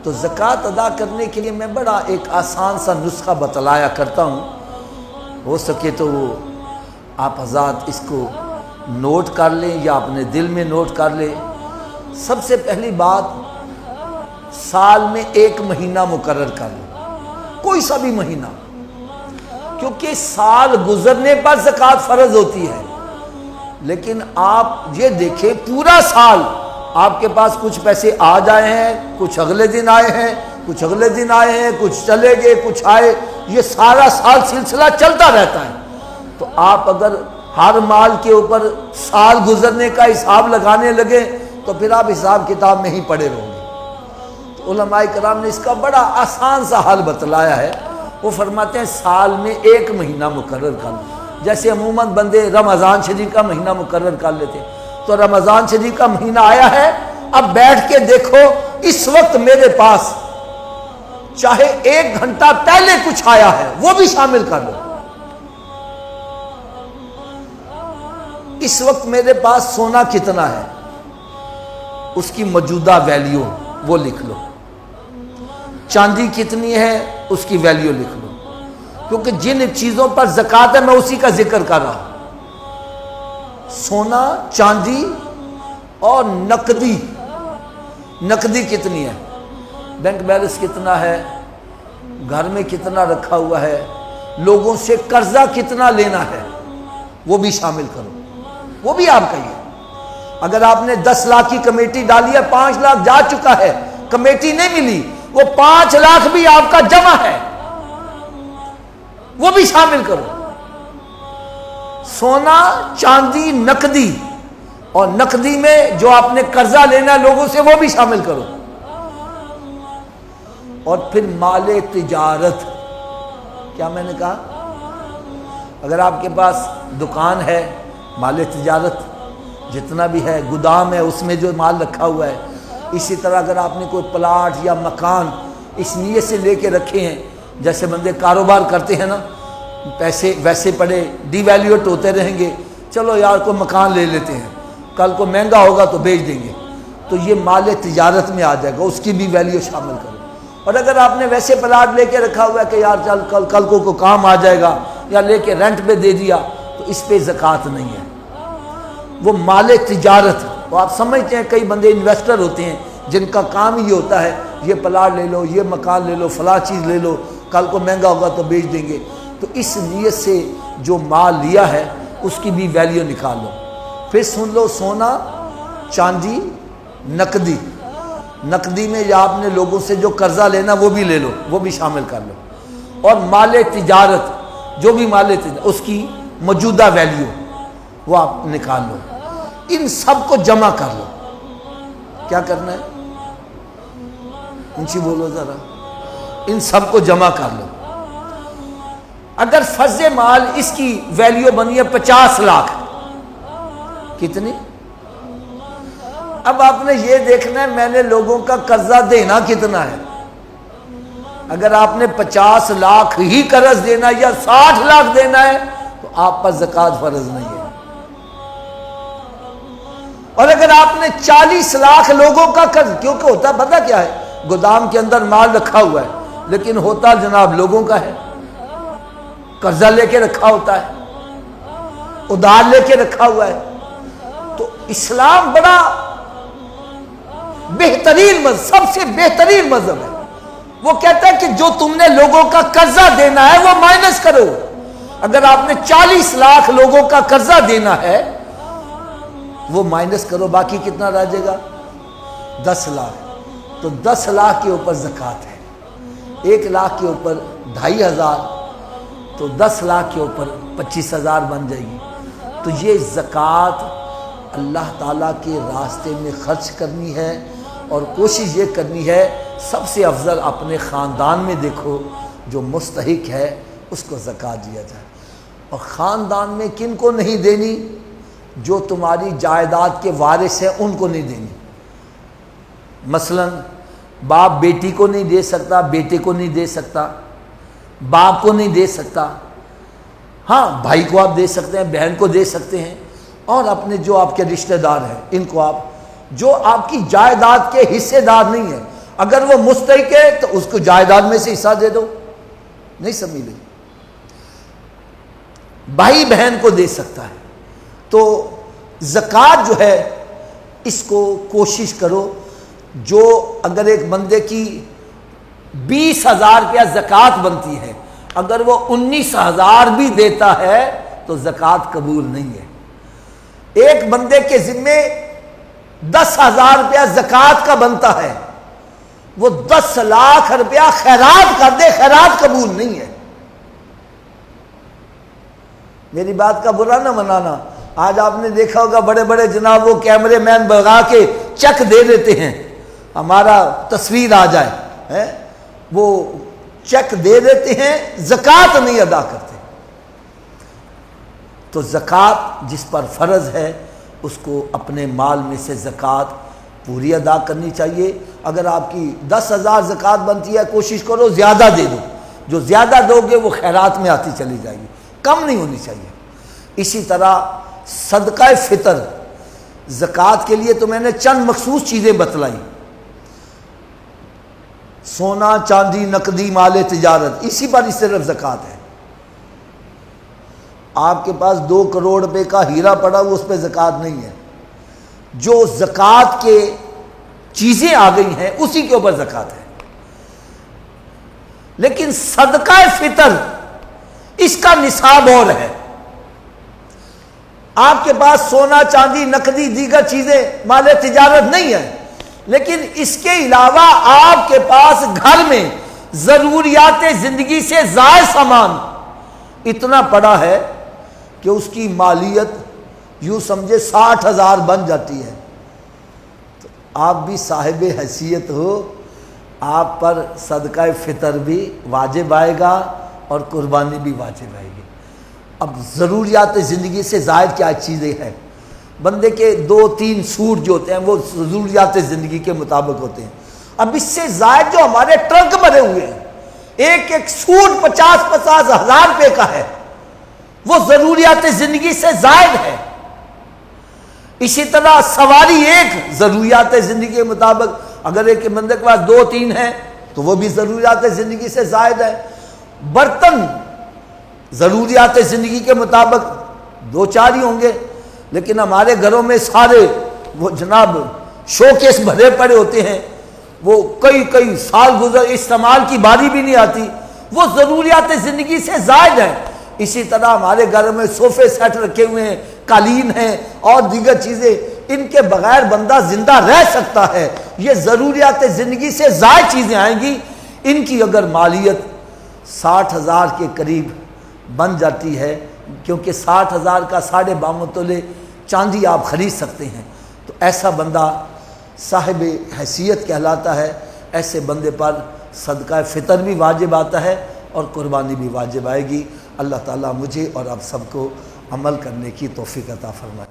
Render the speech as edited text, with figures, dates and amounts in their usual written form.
تو زکوٰۃ ادا کرنے کے لیے میں بڑا ایک آسان سا نسخہ بتلایا کرتا ہوں، ہو سکے تو وہ آپ حضرات اس کو نوٹ کر لیں یا اپنے دل میں نوٹ کر لیں۔ سب سے پہلی بات، سال میں ایک مہینہ مقرر کر لیں، کوئی سا بھی مہینہ، کیونکہ سال گزرنے پر زکوٰۃ فرض ہوتی ہے۔ لیکن آپ یہ دیکھیں پورا سال آپ کے پاس کچھ پیسے آ جائے ہیں، کچھ اگلے دن آئے ہیں، کچھ اگلے دن آئے ہیں، کچھ چلے گئے، کچھ آئے، یہ سارا سال سلسلہ چلتا رہتا ہے۔ تو آپ اگر ہر مال کے اوپر سال گزرنے کا حساب لگانے لگے تو پھر آپ حساب کتاب میں ہی پڑے رہو گے۔ تو علماء کرام نے اس کا بڑا آسان سا حل بتلایا ہے۔ وہ فرماتے ہیں سال میں ایک مہینہ مقرر کر لیں۔ جیسے عموماً بندے رمضان شریف کا مہینہ مقرر کر لیتے، تو رمضان شریف کا مہینہ آیا ہے، اب بیٹھ کے دیکھو اس وقت میرے پاس چاہے 1 گھنٹہ پہلے کچھ آیا ہے وہ بھی شامل کر لو۔ اس وقت میرے پاس سونا کتنا ہے، اس کی موجودہ ویلیو وہ لکھ لو، چاندی کتنی ہے اس کی ویلیو لکھ لو، کیونکہ جن چیزوں پر زکوٰۃ ہے میں اسی کا ذکر کر رہا ہوں۔ سونا، چاندی اور نقدی کتنی ہے، بینک بیلنس کتنا ہے، گھر میں کتنا رکھا ہوا ہے، لوگوں سے قرضہ کتنا لینا ہے وہ بھی شامل کرو، وہ بھی آپ کا ہی ہے۔ اگر آپ نے 10 لاکھ کی کمیٹی ڈالی ہے، 5 لاکھ جا چکا ہے، کمیٹی نہیں ملی، وہ 5 لاکھ بھی آپ کا جمع ہے، وہ بھی شامل کرو۔ سونا، چاندی، نقدی، اور نقدی میں جو آپ نے قرضہ لینا ہے لوگوں سے وہ بھی شامل کرو۔ اور پھر مال تجارت، کیا میں نے کہا؟ اگر آپ کے پاس دکان ہے، مال تجارت جتنا بھی ہے، گودام ہے، اس میں جو مال رکھا ہوا ہے۔ اسی طرح اگر آپ نے کوئی پلاٹ یا مکان اس نیت سے لے کے رکھے ہیں، جیسے بندے کاروبار کرتے ہیں نا، پیسے ویسے پڑے ڈی ویلیوٹ ہوتے رہیں گے، چلو یار کوئی مکان لے لیتے ہیں، کل کو مہنگا ہوگا تو بیچ دیں گے، تو یہ مال تجارت میں آ جائے گا، اس کی بھی ویلیو شامل کرو۔ اور اگر آپ نے ویسے پلاٹ لے کے رکھا ہوا ہے کہ یار چل کل کو کام آ جائے گا، یا لے کے رینٹ پہ دے دیا، تو اس پہ زکوٰۃ نہیں ہے، وہ مال تجارت۔ تو آپ سمجھتے ہیں کئی بندے انویسٹر ہوتے ہیں جن کا کام ہی ہوتا ہے یہ پلاٹ لے لو، یہ مکان لے لو، فلاں چیز لے لو، کل کو مہنگا ہوگا تو بیچ دیں گے، تو اس نیت سے جو مال لیا ہے اس کی بھی ویلیو نکال لو۔ پھر سن لو، سونا، چاندی، نقدی میں یا آپ نے لوگوں سے جو قرضہ لینا وہ بھی لے لو، وہ بھی شامل کر لو۔ اور مال تجارت، جو بھی مال تجارت اس کی موجودہ ویلیو وہ آپ نکال لو۔ ان سب کو جمع کر لو۔ کیا کرنا ہے؟ اونچی بولو ذرا۔ ان سب کو جمع کر لو۔ اگر فرض مال اس کی ویلیو بنی ہے 50 لاکھ، کتنی؟ اب آپ نے یہ دیکھنا ہے میں نے لوگوں کا قرضہ دینا کتنا ہے۔ اگر آپ نے 50 لاکھ ہی قرض دینا یا 60 لاکھ دینا ہے تو آپ پر زکوٰۃ فرض نہیں ہے۔ اور اگر آپ نے 40 لاکھ لوگوں کا قرض، کیونکہ ہوتا پتہ کیا ہے، گودام کے اندر مال رکھا ہوا ہے لیکن ہوتا جناب لوگوں کا ہے، قرضہ لے کے رکھا ہوتا ہے، ادھار لے کے رکھا ہوا ہے۔ تو اسلام بڑا بہترین مذہب، سب سے بہترین مذہب ہے۔ وہ کہتا ہے کہ جو تم نے لوگوں کا قرضہ دینا ہے وہ مائنس کرو۔ اگر آپ نے 40 لاکھ لوگوں کا قرضہ دینا ہے وہ مائنس کرو، باقی کتنا رہ جائے گا؟ 10 لاکھ۔ تو 10 لاکھ کے اوپر زکوٰۃ ہے، 1 لاکھ کے اوپر 2500، تو 10 لاکھ کے اوپر 25,000 بن جائے گی۔ تو یہ زکوٰۃ اللہ تعالیٰ کے راستے میں خرچ کرنی ہے، اور کوشش یہ کرنی ہے سب سے افضل اپنے خاندان میں دیکھو جو مستحق ہے اس کو زکوٰۃ دیا جائے۔ اور خاندان میں کن کو نہیں دینی؟ جو تمہاری جائیداد کے وارث ہیں ان کو نہیں دینی۔ مثلا باپ بیٹی کو نہیں دے سکتا، بیٹے کو نہیں دے سکتا، باپ کو نہیں دے سکتا، ہاں بھائی کو آپ دے سکتے ہیں، بہن کو دے سکتے ہیں، اور اپنے جو آپ کے رشتہ دار ہیں ان کو آپ، جو آپ کی جائیداد کے حصے دار نہیں ہیں۔ اگر وہ مستحق ہے تو اس کو جائیداد میں سے حصہ دے دو، نہیں سمجھ لیں، بھائی بہن کو دے سکتا ہے۔ تو زکوٰۃ جو ہے اس کو کوشش کرو، جو اگر ایک بندے کی 20,000 روپیہ زکوٰۃ بنتی ہے، اگر وہ 19,000 بھی دیتا ہے تو زکوٰۃ قبول نہیں ہے۔ ایک بندے کے ذمے 10,000 روپیہ زکوٰۃ کا بنتا ہے، وہ 10 لاکھ روپیہ خیرات کر دے، خیرات قبول نہیں ہے۔ میری بات کا برا نہ منانا، آج آپ نے دیکھا ہوگا بڑے بڑے جناب وہ کیمرے مین بگا کے چیک دے دیتے ہیں، ہمارا تصویر آ جائے، وہ چیک دے دیتے ہیں، زکوٰۃ نہیں ادا کرتے۔ تو زکوٰۃ جس پر فرض ہے اس کو اپنے مال میں سے زکوٰۃ پوری ادا کرنی چاہیے۔ اگر آپ کی 10,000 زکوٰۃ بنتی ہے، کوشش کرو زیادہ دے دو، جو زیادہ دو گے وہ خیرات میں آتی چلی جائے گی، کم نہیں ہونی چاہیے۔ اسی طرح صدقہ فطر، زکوٰۃ کے لیے تو میں نے چند مخصوص چیزیں بتلائیں، سونا چاندی نقدی مال تجارت، اسی پر صرف زکوٰۃ ہے۔ آپ کے پاس 2 کروڑ روپے کا ہیرا پڑا ہوا، اس پہ زکوٰۃ نہیں ہے۔ جو زکوٰۃ کے چیزیں آ گئی ہیں اسی کے اوپر زکوٰۃ ہے۔ لیکن صدقہ فطر اس کا نصاب اور ہے۔ آپ کے پاس سونا چاندی نقدی دیگر چیزیں مال تجارت نہیں ہے، لیکن اس کے علاوہ آپ کے پاس گھر میں ضروریات زندگی سے زائد سامان اتنا پڑا ہے کہ اس کی مالیت یوں سمجھے 60,000 بن جاتی ہے، تو آپ بھی صاحب حیثیت ہو، آپ پر صدقہ فطر بھی واجب آئے گا اور قربانی بھی واجب آئے گی۔ اب ضروریات زندگی سے زائد کیا چیزیں ہیں؟ بندے کے 2-3 سوٹ جو ہوتے ہیں وہ ضروریات زندگی کے مطابق ہوتے ہیں۔ اب اس سے زائد جو ہمارے ٹرک بھرے ہوئے ہیں، ایک ایک سوٹ 50-50 ہزار روپے کا ہے، وہ ضروریات زندگی سے زائد ہے۔ اسی طرح سواری ایک ضروریات زندگی کے مطابق، اگر ایک بندے کے پاس 2-3 ہیں تو وہ بھی ضروریات زندگی سے زائد ہے۔ برتن ضروریات زندگی کے مطابق 2-4 ہی ہوں گے، لیکن ہمارے گھروں میں سارے وہ جناب شوکیس بھرے پڑے ہوتے ہیں، وہ کئی سال گزر استعمال کی باری بھی نہیں آتی، وہ ضروریات زندگی سے زائد ہے۔ اسی طرح ہمارے گھر میں صوفے سیٹ رکھے ہوئے ہیں، قالین ہیں اور دیگر چیزیں، ان کے بغیر بندہ زندہ رہ سکتا ہے، یہ ضروریات زندگی سے زائد چیزیں آئیں گی۔ ان کی اگر مالیت 60,000 کے قریب بن جاتی ہے، کیونکہ 60,000 کا 52.5 تولے چاندی آپ خرید سکتے ہیں، تو ایسا بندہ صاحب حیثیت کہلاتا ہے۔ ایسے بندے پر صدقہ فطر بھی واجب آتا ہے اور قربانی بھی واجب آئے گی۔ اللہ تعالیٰ مجھے اور آپ سب کو عمل کرنے کی توفیق عطا فرمائے۔